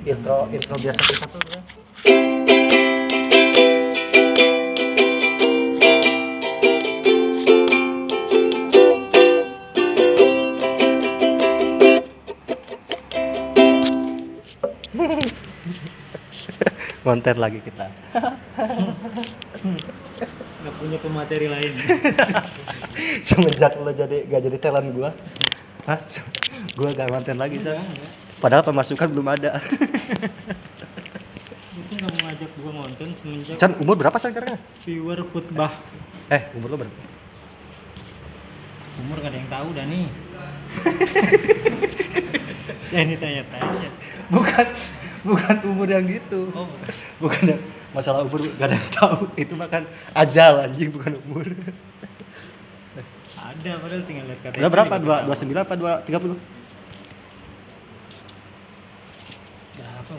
intro biasa kita tuh ya. Konten lagi kita. Nggak punya pemateri lain. Semenjak lo gak jadi talent gua. Hah? Gua gak konten lagi, San. Padahal pemasukan belum ada. Itu nggak mau ngajak gua ngonten semenjak San, umur berapa sekarang? viewer khutbah. Umur lo berapa? Umur gak ada yang tahu dah nih. Ini tanya-tanya. Bukan umur yang gitu. Oh, Bukan yang masalah umur gak ada yang tahu. Itu makan ajal anjing, bukan umur. ada padahal tinggal lihat KTP. Udah berapa? juga tahu. 29 apa 30? Berapa?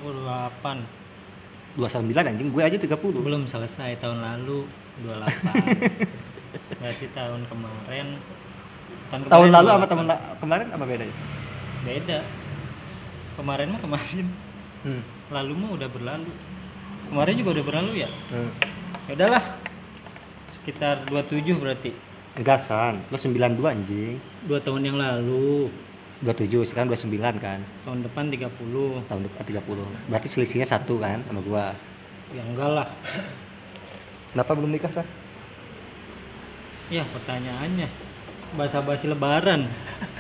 28. 29 anjing, gue aja 30. Belum selesai tahun lalu 28. Berarti tahun kemarin. Tahun lalu sama 28. tahun kemarin apa bedanya? Beda. Kemarin mah kemarin. Lalu mah udah berlalu. Kemarin juga udah berlalu ya? Ya udahlah. Sekitar 27 berarti. Enggak, San. Lo 92 anjing. 2 tahun yang lalu. 27, sekarang 29 kan. Tahun depan 30. Tahun depan 30. Berarti selisihnya 1 kan sama gua. Ya enggak lah. Kenapa belum nikah, San? Ya pertanyaannya basa-basi lebaran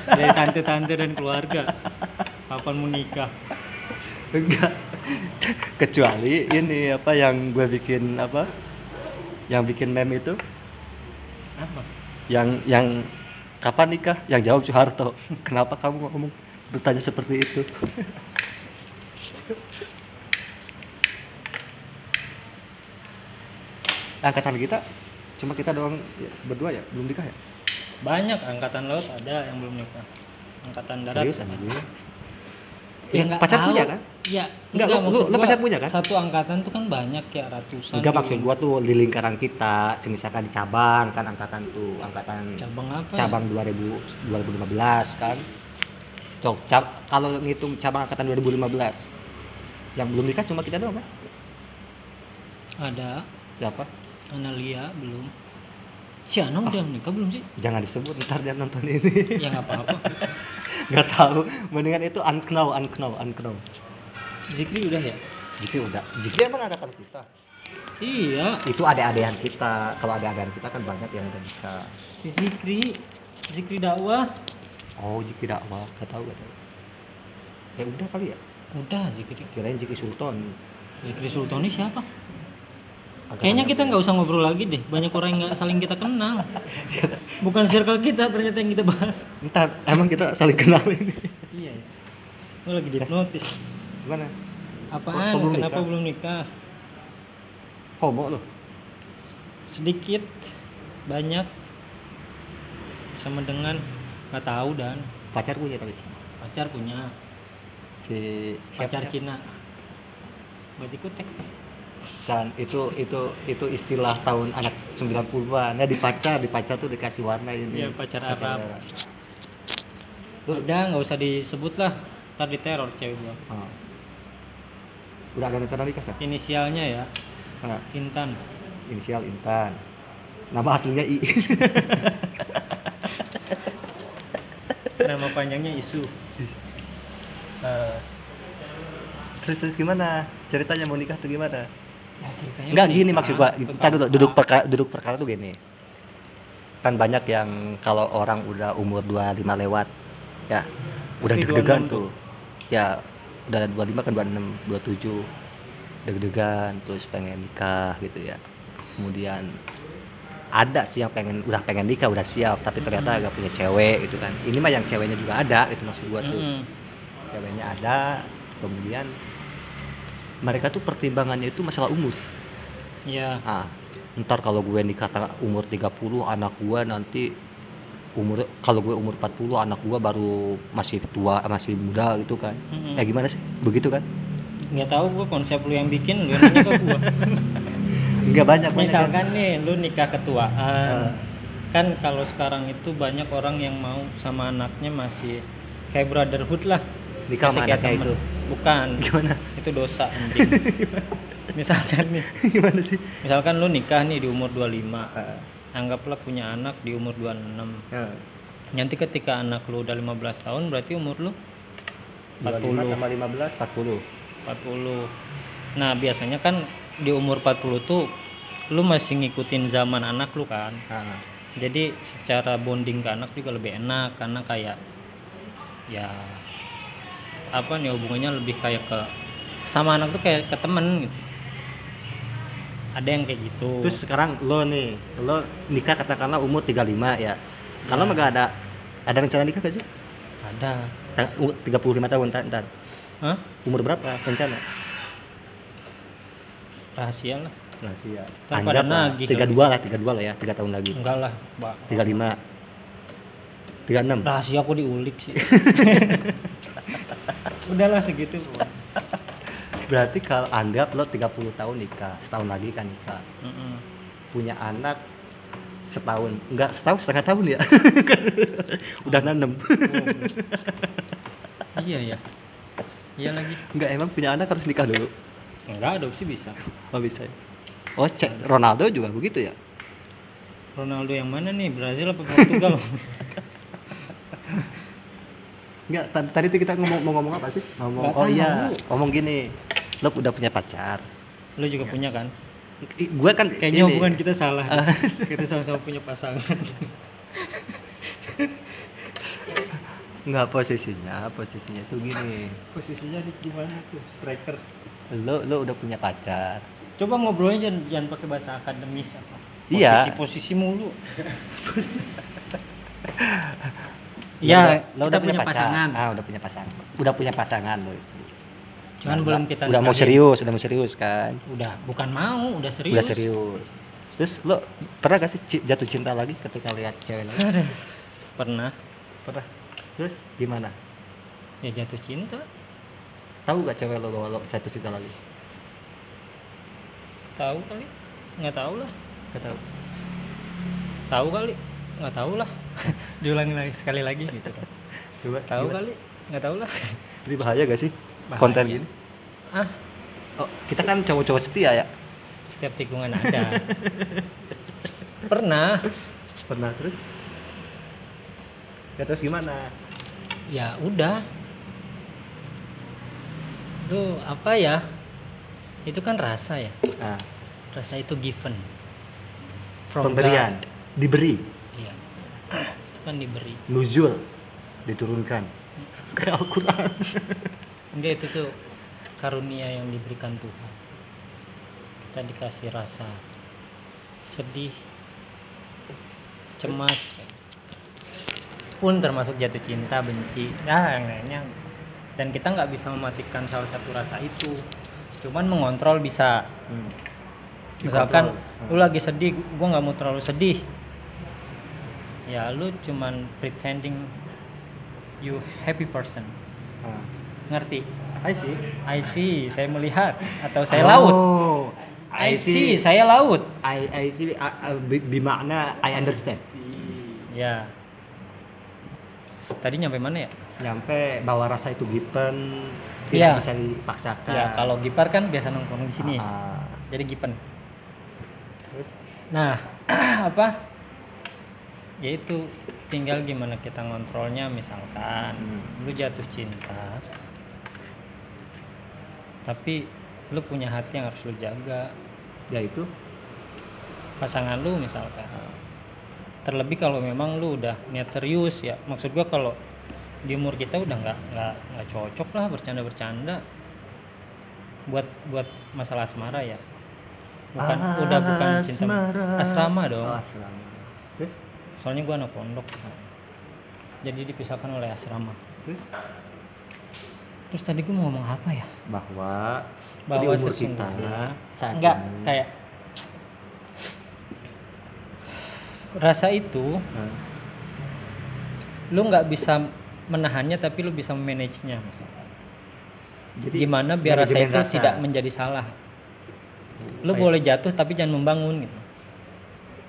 dari tante-tante dan keluarga. Kapan mau nikah? Enggak. Kecuali ini apa yang gue bikin apa? Yang bikin meme itu? Apa? Yang kapan nikah? Yang jawab Soeharto. Kenapa kamu ngomong bertanya seperti itu? Angkatan kita cuma kita doang berdua ya, belum nikah ya? Banyak angkatan laut ada yang belum nikah. Angkatan darat. Serius anjing? Ya, nggak pacar tahu. punya kan? Ya, Enggak, maksud lu gua, pacar punya kan? Satu angkatan tuh kan banyak ya, ratusan. Enggak, gitu. maksud gua tuh di lingkaran kita, misalkan di cabang kan angkatan tuh, angkatan Cabang apa? cabang 2015 kan. Cok, kalau ngitung cabang angkatan 2015 yang belum nikah cuma kita doang kan? Ada. Siapa? Analia belum. Si Ana udah nikah belum sih? Jangan disebut, ntar dia nonton ini. Ya nggak apa-apa. Nggak tahu, mendingan itu unknown. Zikri udah ya? Jiki udah, Jiki emang angkatan kita. Iya. Itu adik-adikan kita. Kalau adik-adikan kita kan banyak yang udah nikah. Si Zikri dakwah. Oh, Jiki dakwah, nggak tahu. Ya udah kali ya. Udah Zikri. Kirain Jiki Sultan. Zikri Sultani siapa? Angkatan Kayaknya yang kita nggak usah ngobrol lagi deh. Banyak orang yang nggak saling kita kenal. Bukan circle kita ternyata yang kita bahas. Ntar, emang kita saling kenal ini. Iya. Lo lagi dihipnotis. Gimana? Apaan? Kok belum Kenapa nikah? belum nikah? Homo lo? Sedikit, banyak, sama dengan nggak tahu dan Pacar punya tapi? pacar punya. Si Pacar siapa? Cina. Berarti kutek. Dan itu istilah tahun anak 90-an. Ya di pacar tuh dikasih warna ini. Iya, pacar Arab. Lu Udah nggak usah disebut lah. Ntar diteror cewek gua. oh. Udah ada rencana nikah, San? Inisialnya ya, Nah, Intan. inisial Intan. Nama aslinya I. Nama panjangnya Isu. Terus gimana? Ceritanya mau nikah tuh gimana? Ya, ceritanya Enggak menikah, gini maksud gua. Entar dulu bertahun-tahun. duduk perkara tuh gini. Kan banyak yang kalau orang udah umur 25 lewat ya udah Ini deg-degan 26 tuh. Ya udah 25 kan 26, 27 deg-degan terus pengen nikah gitu ya. Kemudian ada sih yang udah pengen nikah udah siap tapi ternyata agak punya cewek gitu kan. Ini mah yang ceweknya juga ada itu maksud gua tuh. Ceweknya ada, kemudian mereka tuh pertimbangannya itu masalah umur. Iya. Ntar kalau gue nikah umur 30, anak gue nanti kalau gue umur 40, anak gue baru masih tua, masih muda gitu kan. Gimana sih? Begitu kan? Nggak tahu gua konsep lu yang bikin, lu yang nanya ke gua. Enggak banyak Misalkan nih lu nikah ketuaan. Kan kalau sekarang itu banyak orang yang mau sama anaknya masih kayak brotherhood lah. nikah Masih sama kayak anaknya temen. itu. Bukan. Gimana? Itu dosa anjing. Misalkan nih, Gimana sih? misalkan lu nikah nih di umur 25. Ah, Anggaplah punya anak di umur 26. ah. Nanti ketika anak lu udah 15 tahun berarti umur lu 25 40. tambah 15 40. 40. Nah, biasanya kan di umur 40 tuh lu masih ngikutin zaman anak lu kan. Ah. Jadi secara bonding ke anak juga lebih enak karena kayak ya apa nih hubungannya lebih kayak ke sama anak tuh kayak ke temen gitu. Ada yang kayak gitu. Terus sekarang lo nikah katakanlah umur 35 ya. Kalau Ya. nggak ada rencana nikah gak sih? Ada. 35 tahun ntar. Hah? Umur berapa rencana? Rahasia lah. Rahasia. Ntar pada nagih 32 lah ya, 3 tahun lagi. Enggak lah, 35. 36. rahasia aku diulik sih. Udahlah segitu. Berarti kalau anggap lo 30 tahun nikah, setahun lagi kan nikah. Punya anak setahun, enggak setahun setengah tahun ya. Udah nanem. Iya ya. Iya lagi. Enggak, emang punya anak harus nikah dulu. Enggak, adopsi bisa. Oh bisa ya. Oh cek Ronaldo juga begitu ya. Ronaldo yang mana nih? Brazil apa Portugal? Enggak, tadi tuh kita mau ngomong apa sih? Nggak Oh iya, tahu. ngomong gini. Lo udah punya pacar. Lu juga Ya. punya kan? Gue kan Kayaknya ini. hubungan kita salah. Kita sama-sama punya pasangan. Enggak, posisinya itu gini. Posisinya di gimana tuh? Striker. Lo udah punya pacar. Coba ngobrolnya jangan pakai bahasa akademis apa. Iya. Posisi mulu. Iya, lo kita udah punya pasangan. udah punya pasangan. Udah punya pasangan lo itu. Cuman belum kita udah mau nikahin. serius kan? Udah, bukan mau, udah serius. Udah serius. Terus lo pernah gak sih jatuh cinta lagi ketika lihat cewek lain? Aduh, pernah. Terus gimana? Ya jatuh cinta. Tahu gak cewek lo bahwa lo jatuh cinta lagi? Tahu kali? Nggak tahu lah. Gak tahu. Tahu kali? Nggak tahu lah. Diulangi lagi sekali lagi gitu kan. Coba Tahu gimana? kali? Nggak tahu lah. Ini bahaya gak sih? Bahaya. Konten gini? Ah, Oh, kita kan cowok-cowok setia ya. setiap tikungan ada. Pernah. Terus? Ya terus gimana? Ya udah. Lu apa ya? Itu kan rasa ya. Nah, Rasa itu given. From pemberian, God. diberi, Iya. Itu kan diberi. nuzul, diturunkan. Kayak Al-Quran. Enggak, itu tuh karunia yang diberikan Tuhan. Kita dikasih rasa sedih, cemas, pun termasuk jatuh cinta, benci, yang lainnya. Dan kita nggak bisa mematikan salah satu rasa itu. Cuman mengontrol bisa. Misalkan lu lagi sedih, gua nggak mau terlalu sedih. Ya lu cuman pretending you happy person. Ngerti? I see. Saya melihat atau saya laut. Oh, I see, saya laut. I see. Bimakna I understand. Ya. Tadi nyampe mana ya? Nyampe bahwa rasa itu given, Iya. tidak bisa dipaksakan. Ya, kalau Gipar kan biasa nongkrong di sini. Ah. Jadi Gipen. Nah, apa? Yaitu tinggal gimana kita ngontrolnya. Misalkan lu jatuh cinta, tapi lu punya hati yang harus lu jaga, Yaitu pasangan lu misalkan. Terlebih kalau memang lu udah niat serius ya. Maksud gua kalau di umur kita udah nggak cocok lah bercanda-bercanda buat masalah asmara ya. Udah bukan cinta asrama dong. Oh, asrama. Terus? Soalnya gua anak pondok. Jadi dipisahkan oleh asrama. Terus tadi gua mau ngomong apa ya? Bahwa di Bahwa umur kita sesungguhnya saat enggak ini, kayak rasa itu lu nggak bisa menahannya tapi lu bisa memanage-nya misalkan. jadi Gimana biar rasa manajemen itu tidak menjadi salah. Lu boleh jatuh tapi jangan membangun gitu.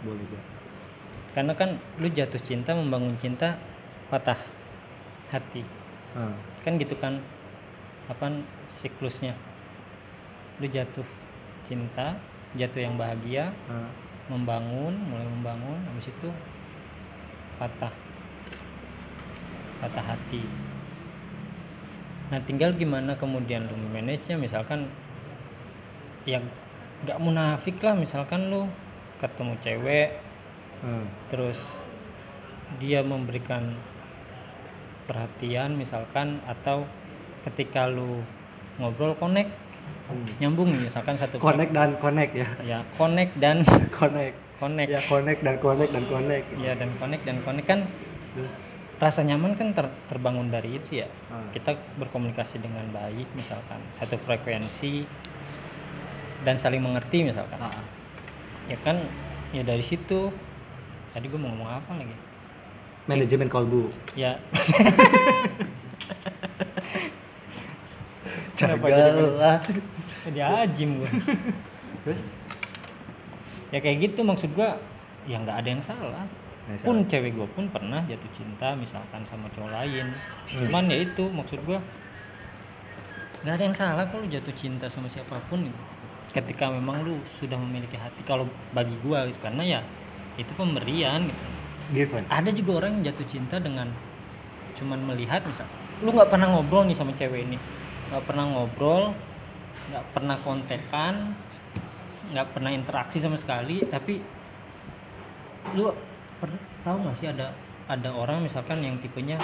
boleh ya. Karena kan lu jatuh cinta, membangun cinta, patah hati. Kan gitu kan. siklusnya. Lu jatuh cinta, jatuh yang bahagia, mulai membangun, habis itu patah hati. Nah tinggal gimana kemudian lu manage-nya. Misalkan yang nggak munafik lah, misalkan lu ketemu cewek terus dia memberikan perhatian misalkan, atau ketika lu ngobrol nyambung misalkan satu connect dan connect ya. Ya connect dan connect ya connect dan connect ya, dan connect kan rasa nyaman kan terbangun dari itu ya. Kita berkomunikasi dengan baik misalkan, satu frekuensi dan saling mengerti misalkan. Ya kan, ya dari situ. Tadi gue mau ngomong apa lagi? Manajemen kolbu Ya. Jadi ajim gue. Ya kayak gitu maksud gue. Ya nggak ada yang salah. Pun cewek gue pun pernah jatuh cinta misalkan sama cowok lain. Cuman ya itu maksud gue, nggak ada yang salah kalau jatuh cinta sama siapapun gitu. Ketika memang lu sudah memiliki hati, kalau bagi gue gitu, karena ya itu pemberian gitu. Ada juga orang yang jatuh cinta dengan cuman melihat, misal lu nggak pernah ngobrol nih sama cewek ini, nggak pernah ngobrol, nggak pernah kontekan, nggak pernah interaksi sama sekali, tapi lu tahu nggak sih ada orang misalkan yang tipenya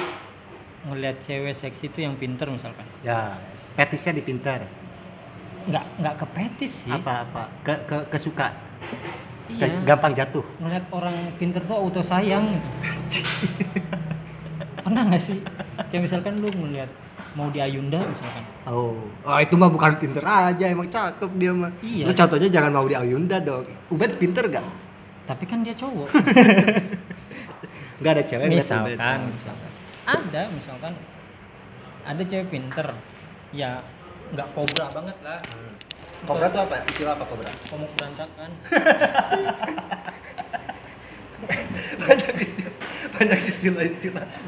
ngelihat cewek seksi itu yang pinter misalkan. Ya, petisnya di pinter. Nggak ke petis sih. Apa kesuka. Iya. Gampang jatuh. Ngelihat orang pinter tuh auto sayang gitu. Pernah nggak sih? Kayak misalkan lu ngelihat mau di Ayunda misalkan. Oh, itu mah bukan pinter aja, emang cakep dia mah. Iya. Lu contohnya jangan mau di Ayunda dong. Ubed pinter gak? Tapi kan dia cowok. Nggak ada cewek misalkan ada cewek pinter, ya nggak kobra banget lah. Kobra tuh apa? Istilah apa kobra? Komuk berantakan. banyak istilah.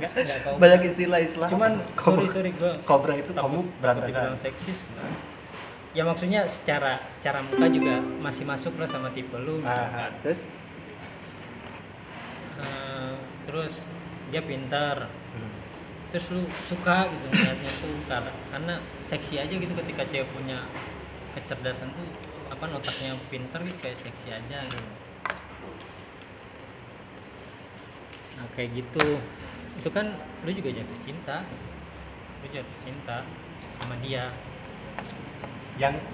Nggak tahu. Banyak istilah. Cuman sorry gue. Kobra itu komuk berantakan. Dibilang seksis. Ya maksudnya secara muka juga masih masuk lah sama tipe lu. Terus dia pintar. Terus lu suka gitu ngeliatnya tuh karena seksi aja gitu, ketika cewek punya kecerdasan tuh otaknya pintar gitu, kayak seksi aja gitu. Nah kayak gitu, itu kan lu juga jatuh cinta sama dia.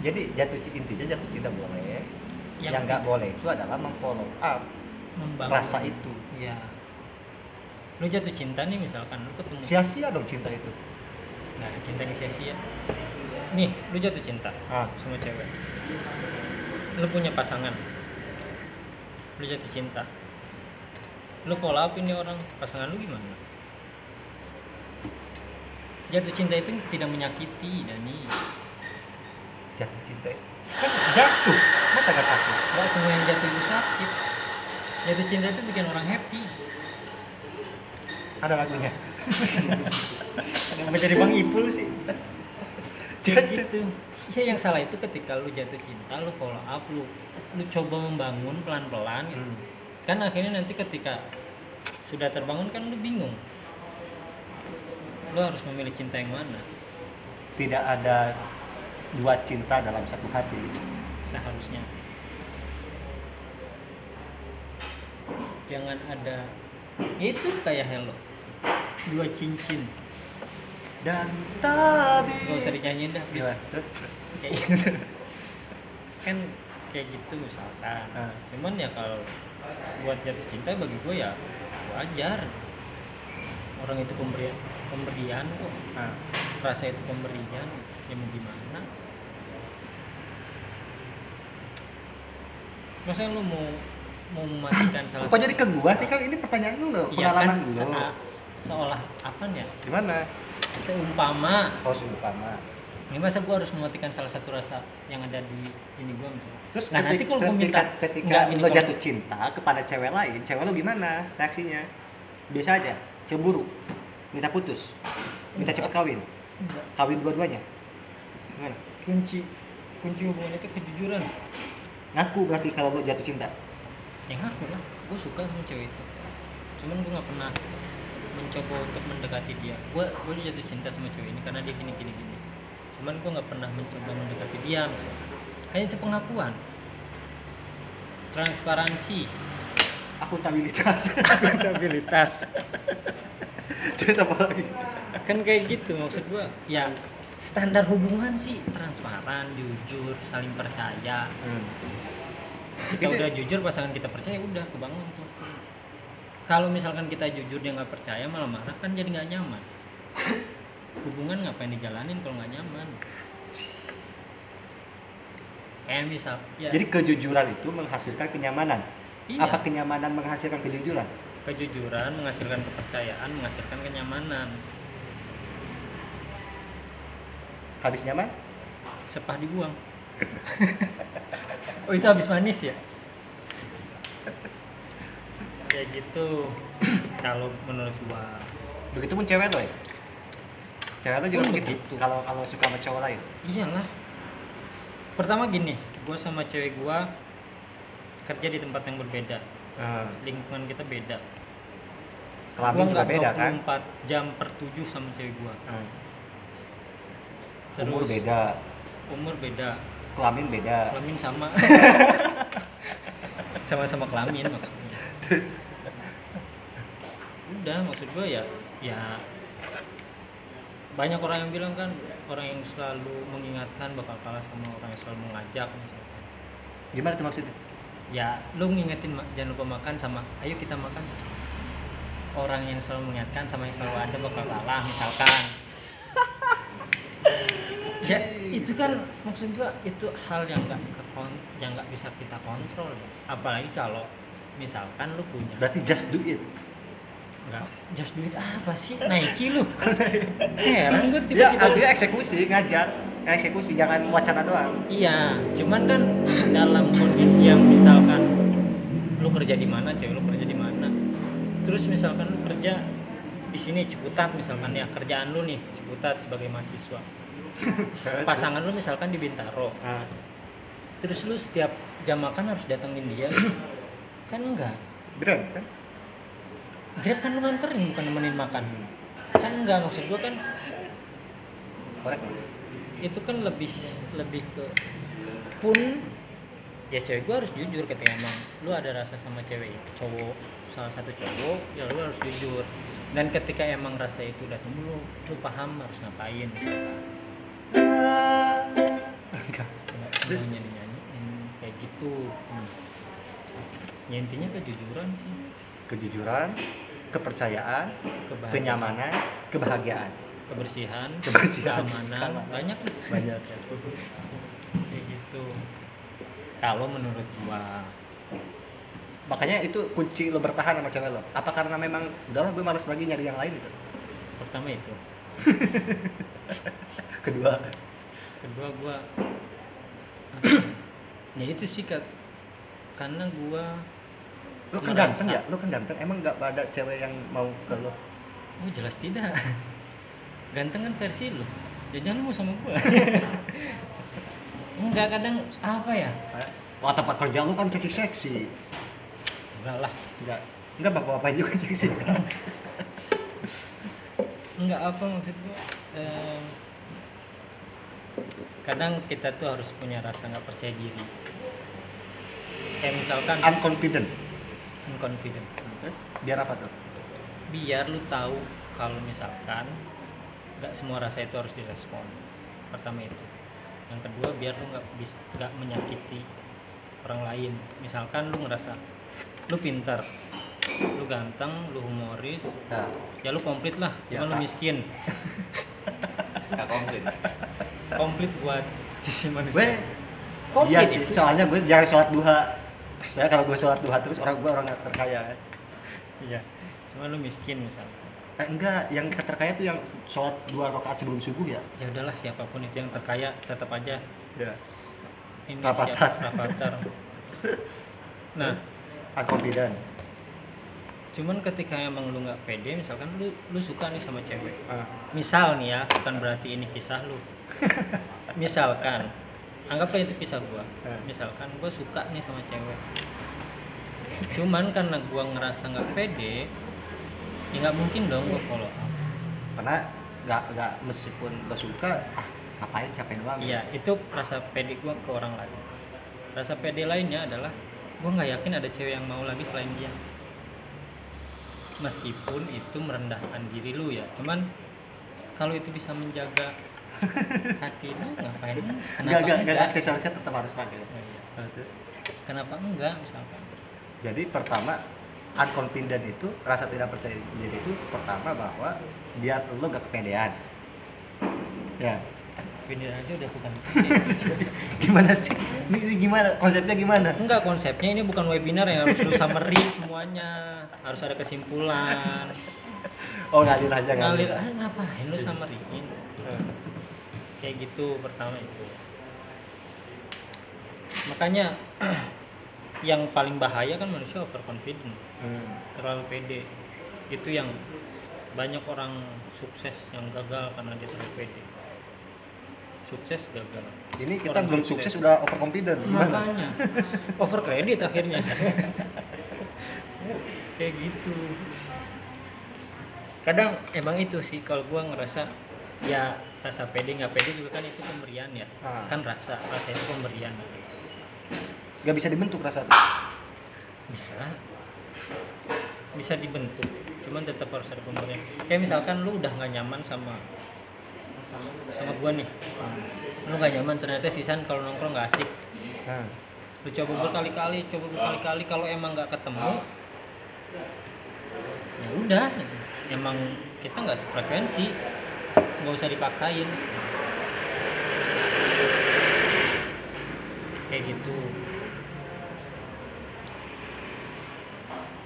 Jadi intinya jatuh cinta boleh. Yang nggak boleh itu adalah memfollow up rasa itu. Iya. Lu jatuh cinta nih misalkan, lu ketemu sia-sia dong cinta itu. Nah, cinta yang sia-sia. Nih, lu jatuh cinta sama cewek. Lu punya pasangan. Lu jatuh cinta. Lu follow up ini orang, pasangan lu gimana? Jatuh cinta itu tidak menyakiti, Dani. Jatuh cinta kan jatuh, masa gak sakit? Gak semua yang jatuh itu sakit. Jatuh cinta itu bikin orang happy. Ada lagunya. Kenapa jadi Bang Ipul sih? Gitu. Ya yang salah itu ketika lu jatuh cinta, lu follow up, lu coba membangun pelan-pelan gitu. Kan akhirnya nanti ketika sudah terbangun kan lu bingung. Lu harus memilih cinta yang mana? Tidak ada dua cinta dalam satu hati. Seharusnya. Jangan ada itu kayak hello. Dua cincin. Dan tak bisa. Gak usah dinyanyiin dah, please. Kayak gitu. Kan kayak gitu misalkan. Cuman ya kalau buat jatuh cinta bagi gue ya wajar. Orang itu pemberian kok. Rasa itu pemberian, ya mau gimana? Masa lu mau mematikan salah? Kok jadi ke gua sih, kan ini pertanyaan lu loh, pengalaman kan, lu. Seolah apa ya? Gimana? Seumpama. Ini masa gua harus mematikan salah satu rasa yang ada di ini gua misalnya. Terus nah, nanti kalau gua minta ketika lo jatuh cinta kepada cewek lain, cewek lo gimana reaksinya? Biasa aja, cemburu, minta putus, minta cepat kawin, kawin dua-duanya. Gimana? kunci hubungan itu kejujuran. Ngaku berarti kalau lu jatuh cinta. Yang aku lah, gue suka sama cewek itu, cuman gue nggak pernah mencoba untuk mendekati dia. Gue jatuh cinta sama cewek ini karena dia gini gini gini, cuman gue nggak pernah mencoba mendekati dia misalnya. Hanya itu pengakuan, transparansi, Akuntabilitas. akuntabilitas. Cerita apa lagi? Kan kayak gitu maksud gue ya. Standar hubungan sih transparan, jujur, saling percaya. Kita udah jujur, pasangan kita percaya, udah kebangun tuh. Kalau misalkan kita jujur dia nggak percaya malah marah, kan jadi nggak nyaman. Hubungan ngapain dijalanin kalau nggak nyaman? Kayak misal ya, Jadi kejujuran itu menghasilkan kenyamanan. iya, Apa kenyamanan menghasilkan kejujuran? kejujuran menghasilkan kepercayaan, menghasilkan kenyamanan. Habis nyaman? Sepah dibuang. Oh itu habis manis ya? Kayak gitu. Kalau menurut gua. Begitupun cewek lo ya? Cewek lo juga Pun begitu? begitu. Kalau suka sama cowok lain? Iyalah. Pertama gini, gua sama cewek gua kerja di tempat yang berbeda. Lingkungan kita beda. Kelamin Gua juga nggak beda kan? 24 jam per 7 sama cewek gua. Umur Terus, beda, Umur beda. kelamin beda. Kelamin sama. Sama-sama kelamin maksudnya. Udah, maksud gue ya banyak orang yang bilang kan, orang yang selalu mengingatkan bakal kalah sama orang yang selalu mengajak misalkan. Gimana tuh maksudnya? Ya lu ngingetin jangan lupa makan sama ayo kita makan. Orang yang selalu mengingatkan sama yang selalu ada bakal kalah misalkan. Ya itu kan maksud gua itu hal yang nggak bisa kita kontrol. Apalagi kalau misalkan lu punya. Berarti just do it. Enggak, just do it apa sih? Nike lu. Heran gue Ya, tiba-tiba. artinya eksekusi, ngajar. Eksekusi, jangan wacana doang. Iya, cuman kan dalam kondisi yang misalkan lu kerja di mana, cewek lu kerja di mana. Terus misalkan lu kerja di sini Ciputat misalkan ya, kerjaan lu nih Ciputat sebagai mahasiswa. Pasangan lu misalkan di Bintaro. Terus lu setiap jam makan harus datengin dia. Kan enggak. Bener kan? Grab kan lu nganterin bukan nemenin makan. Kan enggak, maksud gua kan Korek. itu kan lebih ke pun ya cewek gua harus jujur ketika emang lu ada rasa sama cewek cowok, salah satu cowok, ya lu harus jujur. Dan ketika emang rasa itu udah tumbuh, lu paham harus ngapain misalkan. Enggak. Nggak mau nyanyi-nyanyiin kayak gitu. Ya intinya kejujuran sih. Kejujuran, kepercayaan, Kebahagiaan. kenyamanan, kebahagiaan, Kebersihan, Kebersihan. keamanan, banyak nih. banyak. Kayak gitu. Kalau menurut gua Makanya itu kunci lo bertahan sama cewek lo. Apa karena memang udahlah gue malas lagi nyari yang lain gitu? pertama itu. Kedua, Gua ya itu sih Kak. Karena gua lo kan merasa- ganteng ya? Lo kan ganteng. Emang nggak ada cewek yang mau ke lo? Oh jelas tidak. Ganteng kan versi lu. Jangan lu mau sama gua. Enggak, kadang apa ya? Wah, tempat kerja lo kan seksi-seksi. Enggak lah. Enggak bapak-bapak juga seksi. Enggak apa maksud gua. Kadang kita tuh harus punya rasa nggak percaya diri. Kayak misalkan Unconfident. unconfident. Biar apa tuh? Biar lu tahu kalau misalkan nggak semua rasa itu harus direspon. Pertama itu. Yang kedua biar lu nggak menyakiti orang lain. Misalkan lu ngerasa lu pintar, lu ganteng, lu humoris, Nah, ya lu komplit lah. Ya, Cuma lu Kak. miskin. nggak komplit. Komplit buat sisi Gue, manusia. iya sih. Soalnya gue jarang sholat duha. Soalnya kalau gue sholat duha terus gue orang nggak terkaya. Iya. Cuma lu miskin misalnya. Enggak, yang terkaya tuh yang sholat 2 rakaat sebelum subuh ya. Ya udahlah siapapun itu yang terkaya tetap aja Ya. ini Rapatar. rapatar. Nah, Unconfident. cuman ketika emang lu nggak pede, misalkan lu suka nih sama cewek. Misal nih ya, bukan berarti ini kisah lu. misalkan anggaplah itu kisah gua. Eh. Misalkan gua suka nih sama cewek, cuman karena gua ngerasa nggak pede, ya nggak mungkin dong gua follow up. Karena nggak meskipun lo suka, ngapain capek doang. Iya, itu rasa pede gua ke orang lain. Rasa pede lainnya adalah gua nggak yakin ada cewek yang mau lagi selain dia. Meskipun itu merendahkan diri lu ya, cuman kalau itu bisa menjaga hati lu, ngapain? Nggak aksesorisnya tetap harus pakai. Oh, iya. Kenapa enggak misalkan? Jadi pertama, unconfident itu, rasa tidak percaya diri itu pertama bahwa dia lo gak kepedean. Ya. Pede aja udah bukan. Gimana sih? Ini gimana? Konsepnya gimana? Enggak, konsepnya ini bukan webinar yang harus lu summary semuanya, harus ada kesimpulan. Oh, ngalir aja Ngalir, ngapain lu summary-in? Kayak gitu pertama itu. Makanya yang paling bahaya kan manusia overconfident, terlalu pede. Itu yang banyak orang sukses yang gagal karena dia terlalu pede. Sukses gagal. Ini kita Orang belum sukses udah overconfident. Gimana? Makanya over credit akhirnya. Kayak gitu. Kadang emang itu sih kalau gua ngerasa ya rasa pede nggak pede juga kan itu pemberian ya. Kan rasa itu pemberian. Gak bisa dibentuk rasa tuh. Bisa dibentuk, cuman tetap harus ada pemberian. Kayak misalkan lu udah nggak nyaman sama gua nih, lu nggak nyaman, ternyata sisan kalau nongkrong nggak asik. Lu coba berkali-kali, kalau emang nggak ketemu, ya udah, emang kita nggak sefrekuensi, nggak usah dipaksain. Kayak gitu.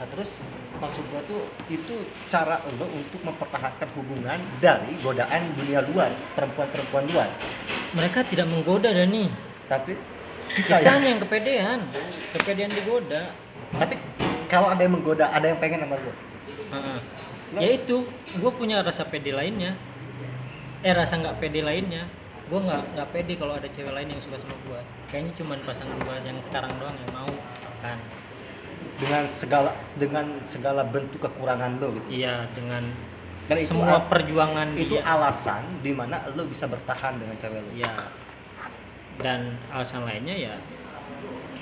Nah terus maksud gua tuh itu cara lo untuk mempertahankan hubungan dari godaan dunia luar, perempuan luar. Mereka tidak menggoda Dani, Tapi kita yang kepedean digoda. Tapi kalau ada yang menggoda, ada yang pengen sama lo. Ya itu, gue punya rasa pede lainnya. Rasa nggak pede lainnya. Gue nggak pede kalau ada cewek lain yang suka sama gue. Kayaknya cuma pasangan gue yang sekarang doang yang mau kan. Dengan segala bentuk kekurangan lo gitu. Iya, dengan Dan semua perjuangan itu dia. alasan dimana lo bisa bertahan dengan cewek lo. Iya. Dan alasan lainnya ya,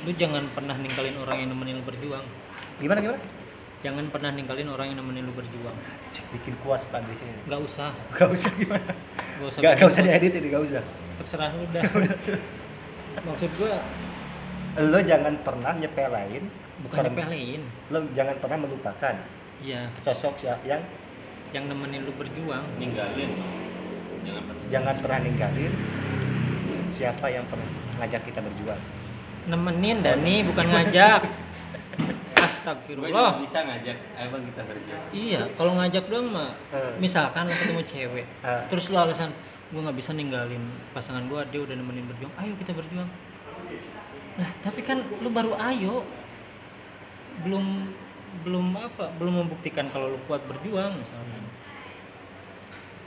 lu jangan pernah ninggalin orang yang nemenin lu berjuang. Gimana? Jangan pernah ninggalin orang yang nemenin lu berjuang. Bikin kuas tadi sini. Gak usah Gimana? Gak Gak usah diedit ini, gak usah. terserah lu dah. Maksud gue Lo jangan pernah nyepelein. bukan nyepelein. Lo jangan pernah melupakan Iya, sosok yang nemenin lu berjuang. Ninggalin. jangan pernah ninggalin siapa yang pernah ngajak kita berjuang. Nemenin Dani, bukan ngajak. Gue Astagfirullah. bisa ngajak abang kita berjuang. Iya, kalau ngajak doang mah, misalkan lo ketemu cewek, terus lo alasan gue nggak bisa ninggalin pasangan gue, dia udah nemenin berjuang, ayo kita berjuang. Nah, tapi kan lo baru ayo, belum membuktikan kalau lo kuat berjuang misalnya.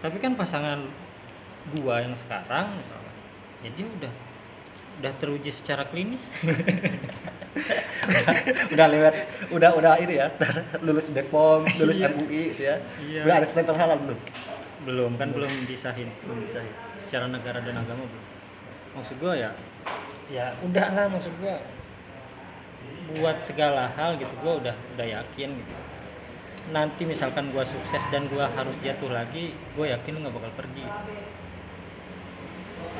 Tapi kan pasangan gua yang sekarang misalnya, jadi udah teruji secara klinis. Udah lewat, udah ini ya, lulus BPOM, lulus Iya. MUI gitu ya. Iya. Udah ada stempel halal belum? Belum dipisahin secara negara dan agama belum. Maksud gua ya udah lah, maksud gua buat segala hal gitu gua udah yakin gitu. Nanti misalkan gua sukses dan gua harus jatuh lagi, gua yakin lu nggak bakal pergi,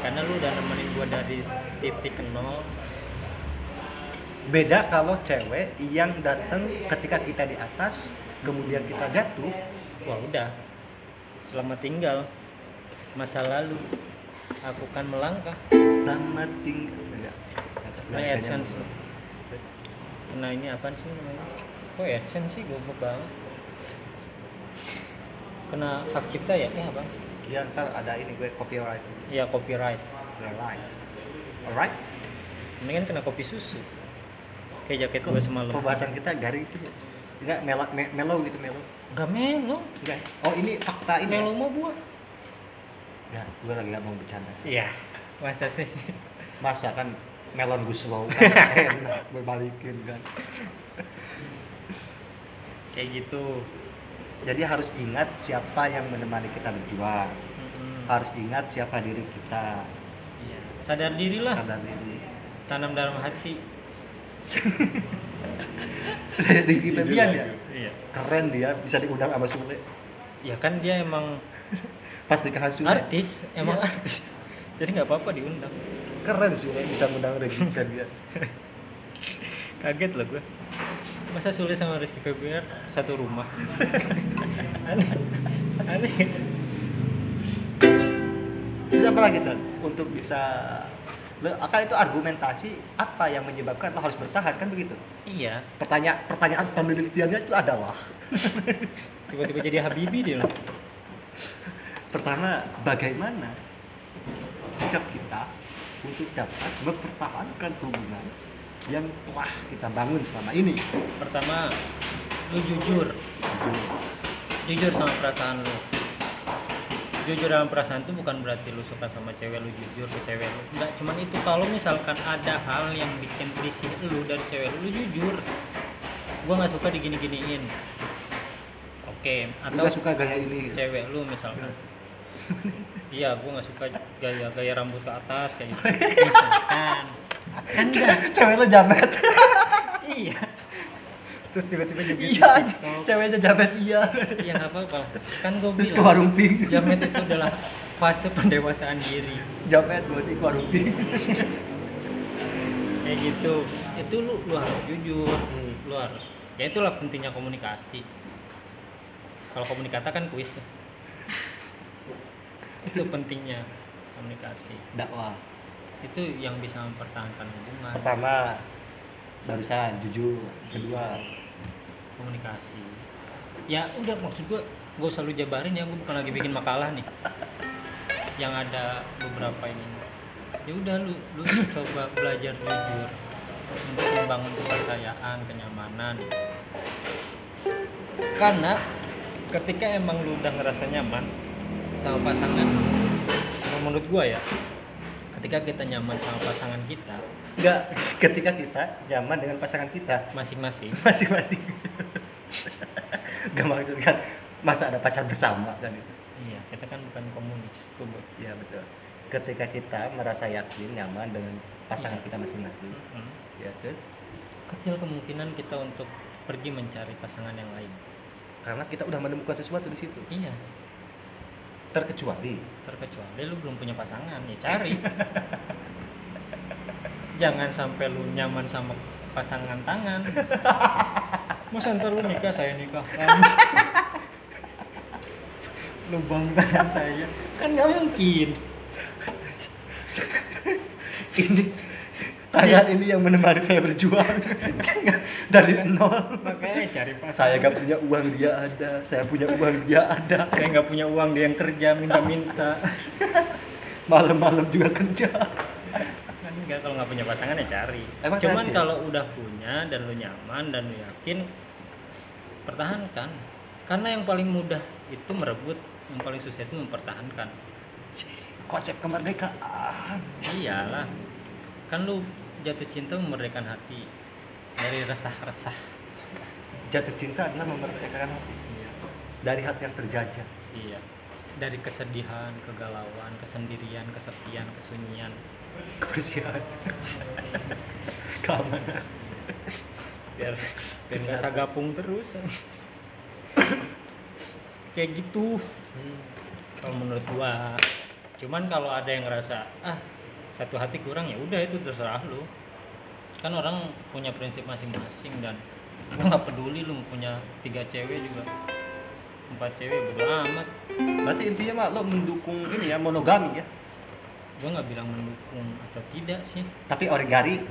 karena lu udah nemenin gua dari titik nol. Beda kalau cewek yang datang ketika kita di atas, kemudian kita jatuh. Wah udah, selamat tinggal masa lalu, aku kan melangkah. Selamat tinggal. Nah, AdSense. Nah ini apaan sih namanya? Kok AdSense sih, goblok banget. Kena hak cipta ya? Apa? Ya ntar ada ini gue copyright. Iya, copyright. Alright. Mendingan kena kopi susu. Kayak jaket gue semalam. Pembahasan kita garing sih. Enggak melo gitu melo. Enggak melo. Enggak. Oh ini fakta ini. Melo mah buah. Ya, gue lagi gak mau bercanda sih. Iya. Masa sih? Masa kan melon gue slow kan enak gue balikin kan. Kayak gitu. Jadi harus ingat siapa yang menemani kita berjuang. Mm-mm. Harus ingat siapa diri kita. Iya. Sadar dirilah, Sadar diri. tanam dalam hati. Di Febian ya. Iya. Keren dia bisa diundang sama Sule. Ya kan dia emang Pasti ke Sule. artis, emang Iya. artis. Jadi nggak apa-apa diundang. Keren Sule bisa ngundang Rizky Febian. Kaget loh gue. Masa Sule sama Rizky Febian satu rumah? Aneh. Aneh sih. Terus apa lagi San? Untuk bisa akan itu argumentasi apa yang menyebabkan lo harus bertahan kan begitu? Iya. Pertanyaan penelitiannya itu adalah Tiba-tiba jadi Habibie dia loh. pertama bagaimana sikap kita untuk dapat mempertahankan hubungan yang telah kita bangun selama ini. Pertama, lu jujur. Jujur sama perasaan lu. Jujur dalam perasaan itu bukan berarti lu suka sama cewek, lu jujur ke cewek lu. Enggak, cuman itu kalau misalkan ada hal yang bikin risih lu dari cewek lu, lu jujur. Gua nggak suka digini-giniin. Oke, atau Nggak suka gaya ini. cewek lu misalkan. Iya, gua nggak suka gaya rambut ke atas kayak gitu. Misalkan. Kan enggak. Cewek lo jamet. Iya. Terus tiba-tiba jadi Iya, ceweknya jamet iya. Iya nggak apa-apa. Kan gue Terus ke bilang warung pink. jamet itu adalah fase pendewasaan diri. Jamet berarti ke warung pink. Kayak gitu. Itu lu harus jujur. Hmm. Lu harus. Ya itulah pentingnya komunikasi. Kalau komunikata kan kuis tuh. Itu pentingnya komunikasi. Dakwah. Itu yang bisa mempertahankan hubungan. Pertama barusan jujur, kedua Komunikasi. Ya udah maksud gue usah lu jabarin ya, gue bukan lagi bikin makalah nih. Yang ada beberapa ini. Ya udah lu coba belajar jujur untuk membangun kepercayaan, kenyamanan. Karena ketika emang lu udah ngerasa nyaman sama pasangan, menurut gua ya, ketika kita nyaman sama pasangan kita enggak ketika kita nyaman dengan pasangan kita masing-masing, masing-masing. Gak maksud kan masa ada pacar bersama kan itu. iya kita kan bukan komunis, kubur. Iya betul. Ketika kita merasa yakin nyaman dengan pasangan kita masing-masing, ya kan? Kecil kemungkinan kita untuk pergi mencari pasangan yang lain. Karena kita udah menemukan sesuatu di situ. Iya, Terkecuali terkecuali lu belum punya pasangan, ya cari. Jangan sampai lu nyaman sama pasangan tangan. Masa ntar lu nikah, saya nikahkan. Lu banggakan saya, kan nggak mungkin. ini kalian ini yang menemani saya berjuang dari nol. Makanya cari pasangan. Saya gak punya uang, dia ada. Saya punya uang, dia ada. Saya nggak punya uang, dia yang kerja minta-minta. Malam-malam juga kerja. Kan enggak, kalau nggak punya pasangan ya cari. Emang Cuman yakin? kalau udah punya dan lu nyaman dan lu yakin, pertahankan. Karena yang paling mudah itu merebut, yang paling susah itu mempertahankan. Konsep kemerdekaan. Iyalah, kan lu jatuh cinta memerdekakan hati dari resah-resah. Jatuh cinta adalah memerdekakan hati dari hati yang terjajah. Iya, dari kesedihan, kegalauan, kesendirian, kesepian, kesunyian. Kebersihan. Keamanan. Biar nggak sagapung terus. Kayak gitu. Kalau menurut gua. Cuman kalau ada yang ngerasa satu hati kurang, ya udah itu terserah lu. Kan orang punya prinsip masing-masing dan gua nggak peduli lu punya 3 cewek juga 4 cewek, bodo amat. Berarti intinya mah lo mendukung ini ya, monogami ya. Gua nggak bilang mendukung atau tidak sih. Tapi origami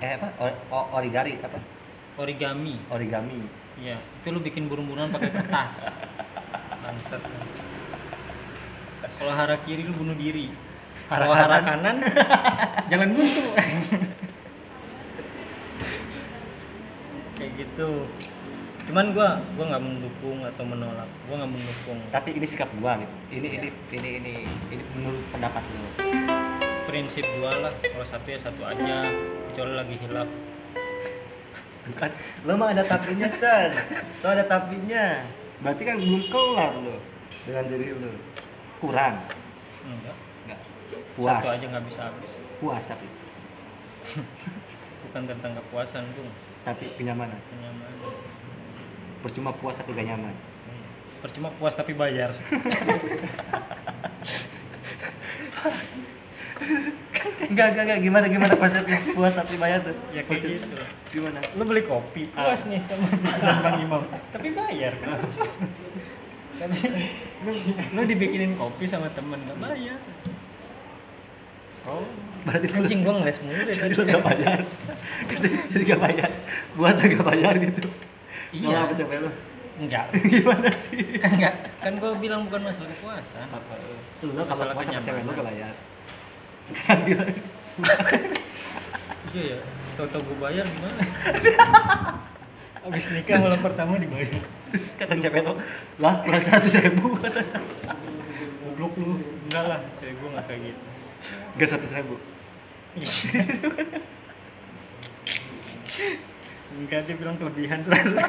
origami apa? Origami. Origami. Iya, itu lu bikin burung-burungan pakai kertas. Bangsat. Kalau hara kiri lu bunuh diri. Hara Kalau hara kanan? kanan jangan buntu. Kayak gitu. Cuman gua nggak mendukung atau menolak. Gua nggak mendukung. Tapi ini sikap gua gitu. Ini menurut pendapat lo. prinsip gua lah, kalau satu ya satu aja, kecuali lagi hilaf. Bukan, lo mah ada tapinya Chan, lo ada tapinya, berarti kan belum kelar lo dengan diri lo, kurang, Enggak, nggak puas, satu aja nggak bisa habis. puas tapi Bukan tentang kepuasan tuh, kenyamanan, kenyamanan. percuma puas tapi gak nyaman. Percuma puas tapi bayar. Enggak, gimana konsepnya puas tapi bayar tuh? Ya kayak gitu. Gimana? Lu beli kopi puas nih sama Bang Imam, tapi bayar kan? Tapi lu dibikinin kopi sama temen nggak bayar. Oh, berarti lu Anjing gua ngeles mulu deh jadi tadi. lu gak bayar. Jadi gak bayar, puas gak bayar gitu. Iya. Nolak apa capek lu? Enggak. Gimana sih? Enggak. Kan gua bilang bukan masalah kepuasan. Apa? Lu kalau Masalah puas sama cewek lu kenyamanan. gak bayar. Kan dia Iya ya. Tau-tau gua bayar gimana? Abis nikah malam pertama dibayar. terus kata cewek lu, lah kurang 100.000 kata. Goblok lu. Enggak lah, cewek gua enggak kayak gitu. Gak 100.000. Enggak, dia bilang kelebihan 100.000.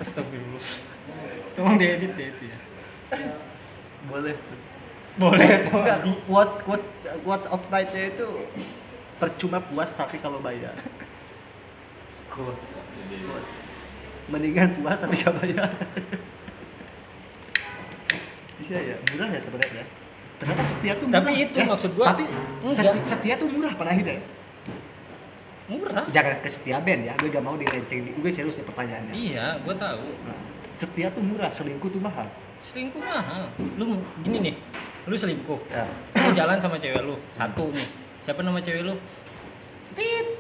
Astagfirullah. Tolong diedit ya itu ya. Boleh. Boleh tuh. Enggak, quotes of night-nya itu percuma puas tapi kalau bayar. Mendingan puas tapi gak bayar. Iya ya, murah ya sebenarnya. Ternyata setia tuh murah. Tapi itu maksud gua. Tapi Enggak. setia tuh murah pada akhirnya. Murah. Jangan ke setia band ya, gue gak mau dilenceng. Gue serius nih pertanyaannya. Iya, gua tahu. Nah, setia tuh murah, selingkuh tuh mahal. Selingkuh mahal. Lu gini nih, lu selingkuh. Ya. Lu jalan sama cewek lu, satu nih. Siapa nama cewek lu?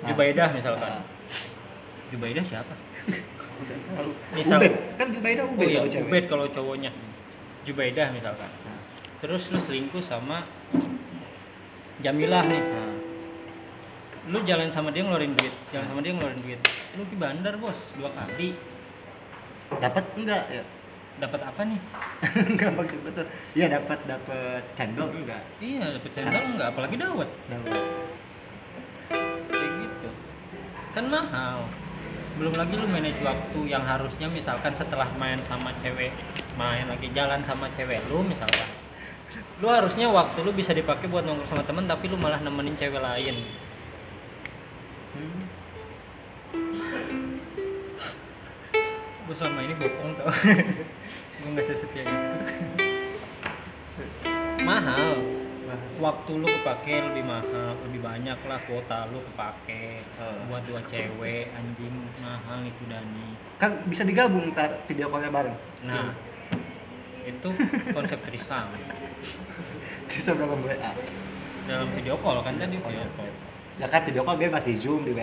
Jubaidah misalkan. Nah, Jubaidah siapa? lalu, Misal- Ubed, kan Jubaidah Oh Ubed iya, kalau cewek. Ubed kalau cowoknya. Jubaidah misalkan. Nah, Terus lu selingkuh sama Jamilah nih. nah. Lu jalan sama dia ngeluarin duit, lu ke bandar bos 2 kali. Dapat enggak ya? Dapat apa nih? Enggak maksud betul. Iya dapat cendol enggak? Iya, dapet cendol enggak, apalagi dawet. Dapat. Kayak gitu. Kan mahal. Belum lagi lu manage waktu yang harusnya misalkan setelah main lagi jalan sama cewek lu misalkan. Lu harusnya waktu lu bisa dipakai buat nongkrong sama temen, tapi lu malah nemenin cewek lain. Gue selama ini bohong tau. Gue nggak sesetia itu. Mahal. Waktu lu kepake lebih mahal, lebih banyak lah kuota lu kepake buat 2 cewek, anjing mahal itu Dani. Kan bisa digabung ntar video call-nya bareng. Nah, itu konsep trisam Bisa dalam WA. dalam video call kan tadi video call. Ya kan video call bebas di Zoom, di